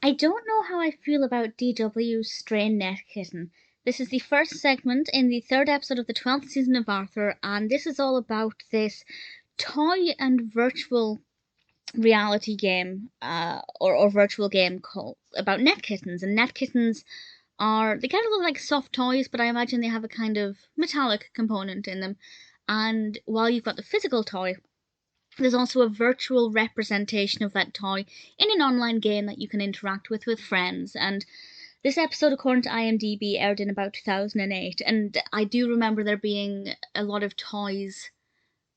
I don't know how I feel about D.W's Strain Netkitten. This is the first segment in the third episode of the 12th season of Arthur, and this is all about this toy and virtual reality game, or virtual game called about netkittens. And netkittens they kind of look like soft toys, but I imagine they have a kind of metallic component in them. And while you've got the physical toy, there's also a virtual representation of that toy in an online game that you can interact with friends. And this episode, according to IMDb, aired in about 2008, and I do remember there being a lot of toys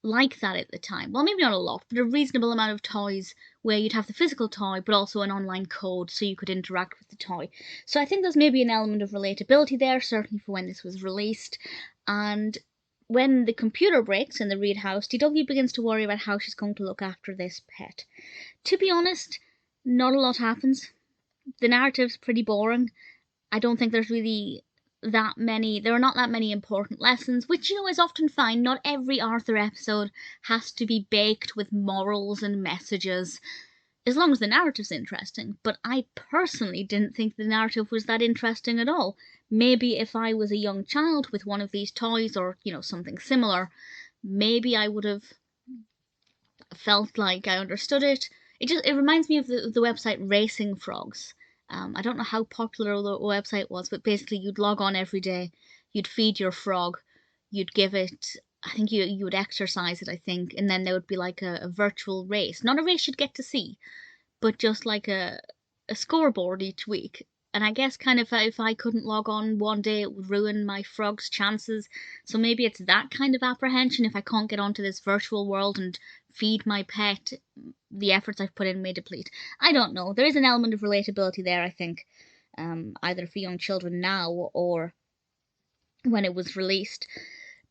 like that at the time. Well, maybe not a lot, but a reasonable amount of toys where you'd have the physical toy, but also an online code so you could interact with the toy. So I think there's maybe an element of relatability there, certainly for when this was released. And when the computer breaks in the Reed house, D.W begins to worry about how she's going to look after this pet. To be honest, not a lot happens. The narrative's pretty boring. I don't think there's really there are not that many important lessons, which, is often fine. Not every Arthur episode has to be baked with morals and messages, as long as the narrative's interesting. But I personally didn't think the narrative was that interesting at all. Maybe if I was a young child with one of these toys, or, something similar, maybe I would have felt like I understood it. It reminds me of the website Racing Frogs. I don't know how popular the website was, but basically you'd log on every day, you'd feed your frog, you'd give it, I think you would exercise it, I think, and then there would be like a virtual race. Not a race you'd get to see, but just like a scoreboard each week. And I guess kind of if I couldn't log on one day, it would ruin my frog's chances. So maybe it's that kind of apprehension. If I can't get onto this virtual world and feed my pet, the efforts I've put in may deplete. I don't know. There is an element of relatability there, I think, either for young children now or when it was released.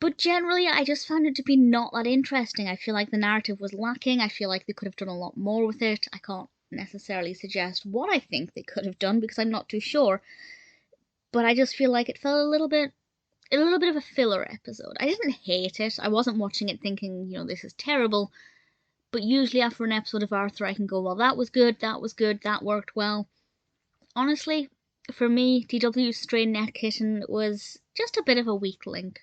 But generally, I just found it to be not that interesting. I feel like the narrative was lacking. I feel like they could have done a lot more with it. I can't necessarily suggest what I think they could have done because I'm not too sure. But I just feel like it felt a little bit of a filler episode. I didn't hate it. I wasn't watching it thinking, this is terrible. But usually after an episode of Arthur, I can go, well, that was good, that worked well. Honestly, for me, D.W's Strain Netkitten was just a bit of a weak link.